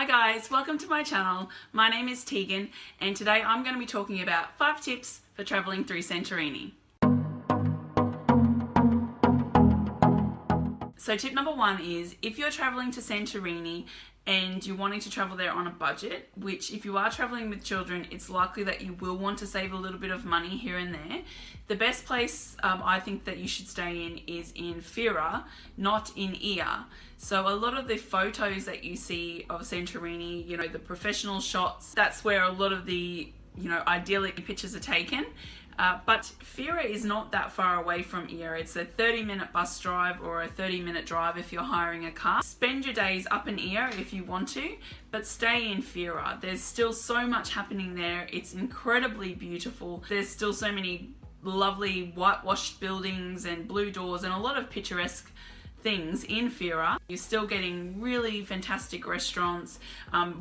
guys, welcome to my channel. My name is Tegan and today I'm going to be talking about 5 tips for travelling through Santorini. So tip number 1 is if you're travelling to Santorini and you're wanting to travel there on a budget, which if you are travelling with children, it's likely that you will want to save a little bit of money here and there. The best place I think that you should stay in is in Fira, not in Ia. So a lot of the photos that you see of Santorini, you know, the professional shots, that's where a lot of the, you know, idyllic pictures are taken. But Fira is not that far away from Ia. It's a 30-minute bus drive or a 30-minute drive if you're hiring a car. Spend your days up in Ia if you want to, but stay in Fira. There's still so much happening there. It's incredibly beautiful. There's still so many lovely whitewashed buildings and blue doors and a lot of picturesque things in Fira. You're still getting really fantastic restaurants,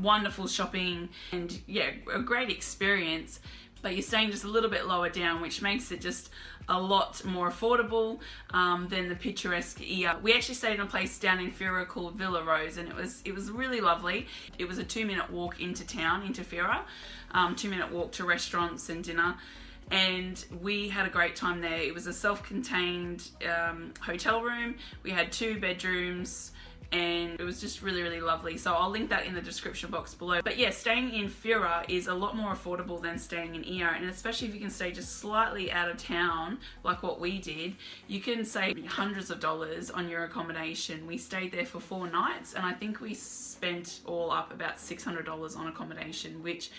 wonderful shopping, and yeah, a great experience. But you're staying just a little bit lower down, which makes it just a lot more affordable than the picturesque Ia. We actually stayed in a place down in Fira called Villa Rose, and it was really lovely. It was a 2-minute walk into town, into Fira, 2-minute walk to restaurants and dinner. And we had a great time there. It was a self-contained hotel room. We had 2 bedrooms and it was just really, really lovely. So I'll link that in the description box below. But yeah, staying in Fira is a lot more affordable than staying in Ia, and especially if you can stay just slightly out of town, like what we did, you can save hundreds of dollars on your accommodation. We stayed there for 4 nights, and I think we spent all up about $600 on accommodation, which,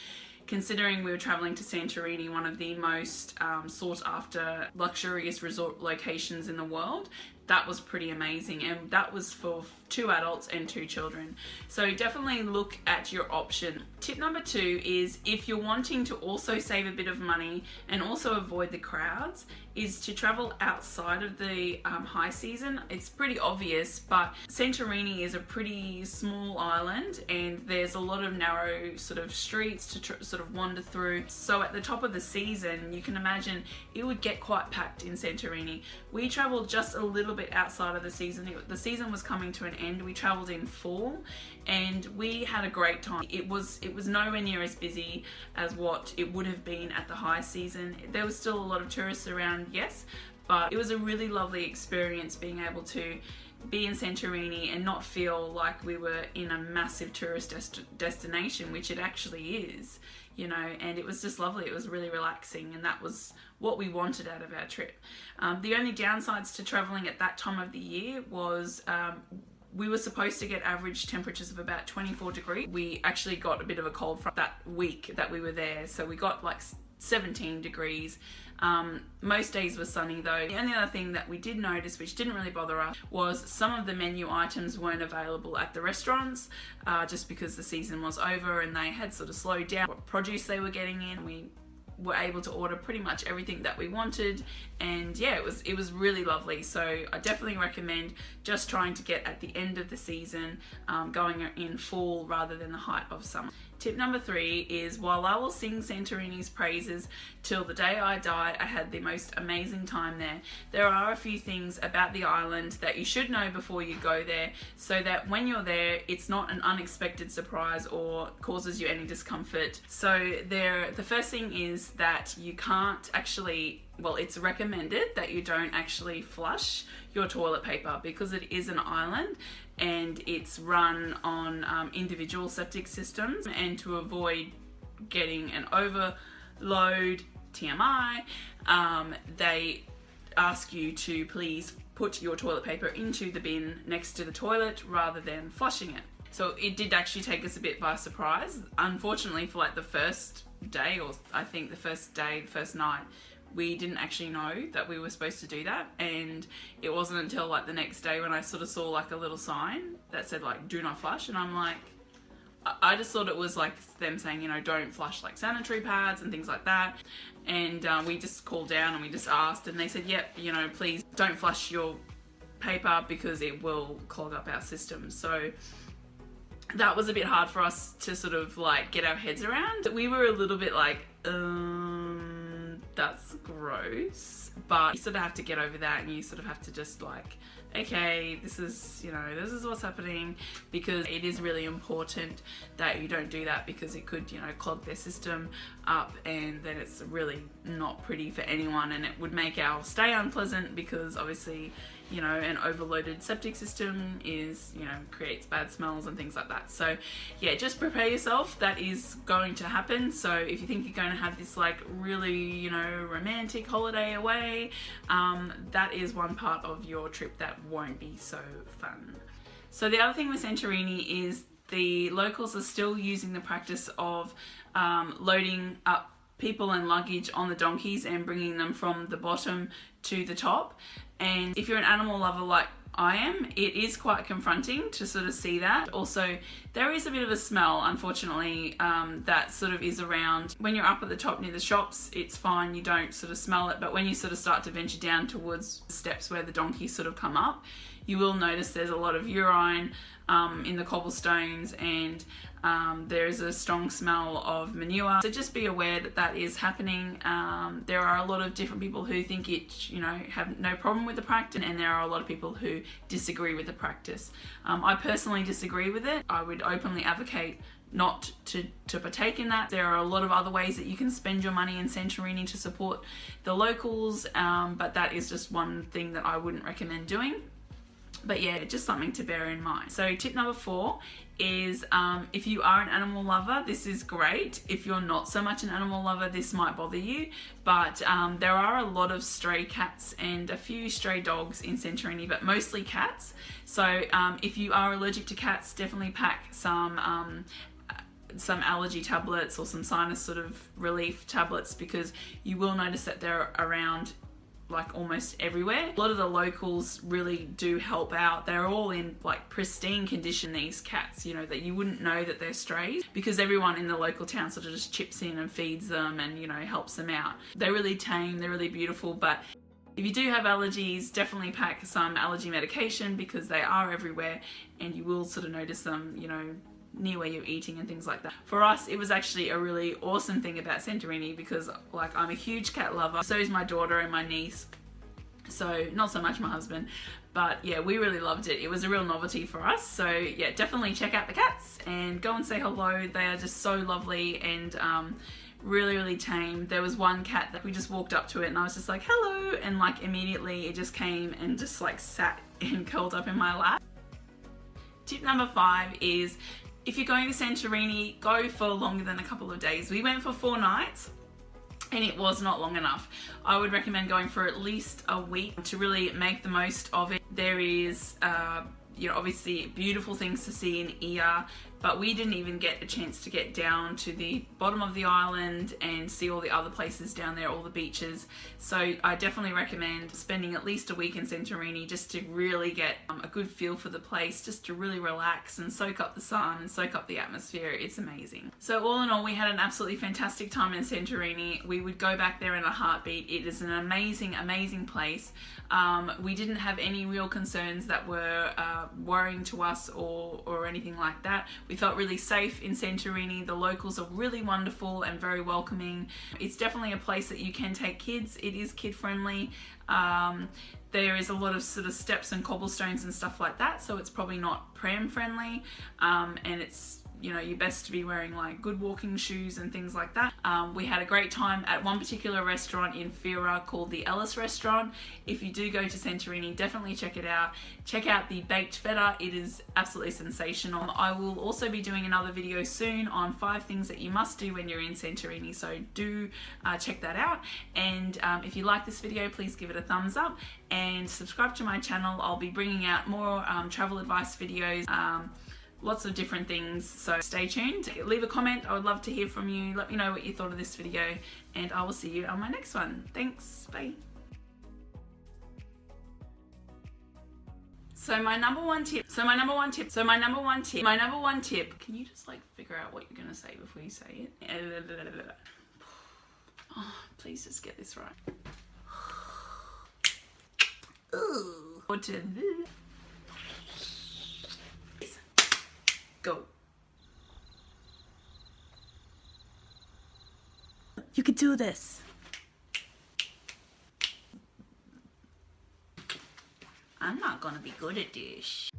considering we were traveling to Santorini, one of the most sought after luxurious resort locations in the world, that was pretty amazing, and that was for 2 adults and 2 children. So definitely look at your option. Tip number 2 is if you're wanting to also save a bit of money and also avoid the crowds, is to travel outside of the high season. It's pretty obvious, but Santorini is a pretty small island and there's a lot of narrow sort of streets to sort of wander through. So at the top of the season, you can imagine it would get quite packed in Santorini. We traveled just a little bit outside of the season. The season was coming to an end. We traveled in fall and we had a great time. It was nowhere near as busy as what it would have been at the high season. There was still a lot of tourists around, yes, but it was a really lovely experience being able to be in Santorini and not feel like we were in a massive tourist destination, which it actually is, you know, and it was just lovely. It was really relaxing, and that was what we wanted out of our trip. The only downsides to traveling at that time of the year was we were supposed to get average temperatures of about 24 degrees. We actually got a bit of a cold front that week that we were there, so we got like 17 degrees. Most days were sunny though. The only other thing that we did notice, which didn't really bother us, was some of the menu items weren't available at the restaurants just because the season was over and they had sort of slowed down what produce they were getting in. We were able to order pretty much everything that we wanted, and yeah, it was really lovely. So I definitely recommend just trying to get at the end of the season, going in fall rather than the height of summer. Tip number 3 is, while I will sing Santorini's praises till the day I die, I had the most amazing time there. There are a few things about the island that you should know before you go there, so that when you're there, it's not an unexpected surprise or causes you any discomfort. So the first thing is that you can't actually, well, it's recommended that you don't actually flush your toilet paper because it is an island and it's run on individual septic systems, and to avoid getting an overload, TMI, they ask you to please put your toilet paper into the bin next to the toilet rather than flushing it. So it did actually take us a bit by surprise. Unfortunately, for like the first day, or I think the first night, we didn't actually know that we were supposed to do that, and it wasn't until like the next day when I sort of saw like a little sign that said like do not flush, and I'm like, I just thought it was like them saying, you know, don't flush like sanitary pads and things like that. And we just called down and we just asked, and they said, yep, you know, please don't flush your paper because it will clog up our system. So that was a bit hard for us to sort of like get our heads around. We were a little bit like, that's gross, but you sort of have to get over that, and you sort of have to just like okay, this is what's happening, because it is really important that you don't do that, because it could, clog their system up, and then it's really not pretty for anyone, and it would make our stay unpleasant, because obviously, an overloaded septic system creates bad smells and things like that. So yeah, just prepare yourself. That is going to happen. So if you think you're going to have this like really, romantic holiday away, that is one part of your trip that won't be so fun. So the other thing with Santorini is the locals are still using the practice of loading up people and luggage on the donkeys and bringing them from the bottom to the top. And if you're an animal lover like I am, it is quite confronting to sort of see that. Also, there is a bit of a smell, unfortunately, that sort of is around. When you're up at the top near the shops, it's fine, you don't sort of smell it, but when you sort of start to venture down towards the steps where the donkeys sort of come up, you will notice there's a lot of urine in the cobblestones, and there is a strong smell of manure. So just be aware that that is happening. There are a lot of different people who think it, have no problem with the practice, and there are a lot of people who disagree with the practice. I personally disagree with it. I would openly advocate not to partake in that. There are a lot of other ways that you can spend your money in Santorini to support the locals, but that is just one thing that I wouldn't recommend doing. But yeah, just something to bear in mind. So tip number 4 is if you are an animal lover, this is great. If you're not so much an animal lover, this might bother you. But there are a lot of stray cats and a few stray dogs in Santorini, but mostly cats. So if you are allergic to cats, definitely pack some allergy tablets or some sinus sort of relief tablets, because you will notice that they're around like almost everywhere. A lot of the locals really do help out. They're all in like pristine condition, these cats, that you wouldn't know that they're strays, because everyone in the local town sort of just chips in and feeds them and, helps them out. They're really tame, they're really beautiful, but if you do have allergies, definitely pack some allergy medication, because they are everywhere and you will sort of notice them, near where you're eating and things like that. For us, it was actually a really awesome thing about Santorini, because like I'm a huge cat lover, so is my daughter and my niece, so not so much my husband, but yeah, we really loved it. It was a real novelty for us. So yeah, definitely check out the cats and go and say hello. They are just so lovely and really, really tame. There was one cat that we just walked up to it and I was just like, hello, and like immediately it just came and just like sat and curled up in my lap. Tip number 5 is, if you're going to Santorini, go for longer than a couple of days. We went for 4 nights and it was not long enough. I would recommend going for at least a week to really make the most of it. There is, obviously beautiful things to see in Ia, but we didn't even get a chance to get down to the bottom of the island and see all the other places down there, all the beaches. So I definitely recommend spending at least a week in Santorini just to really get a good feel for the place, just to really relax and soak up the sun and soak up the atmosphere. It's amazing. So all in all, we had an absolutely fantastic time in Santorini. We would go back there in a heartbeat. It is an amazing, amazing place. We didn't have any real concerns that were worrying to us or anything like that. We felt really safe in Santorini. The locals are really wonderful and very welcoming. It's definitely a place that you can take kids. It is kid friendly. There is a lot of sort of steps and cobblestones and stuff like that, so it's probably not pram friendly, and it's you're best to be wearing like good walking shoes and things like that. We had a great time at one particular restaurant in Fira called the Ellis Restaurant. If you do go to Santorini, definitely check it out. Check out the baked feta. It is absolutely sensational. I will also be doing another video soon on 5 things that you must do when you're in Santorini, so do check that out. And if you like this video, please give it a thumbs up and subscribe to my channel. I'll be bringing out more travel advice videos. Lots of different things, so stay tuned. Leave a comment. I would love to hear from you. Let me know what you thought of this video, and I will see you on my next one. Thanks, bye. So my number one tip, can you just like figure out what you're gonna say before you say it? Oh, please just get this right. Ooh. Go. You could do this. I'm not going. gonna be good at this.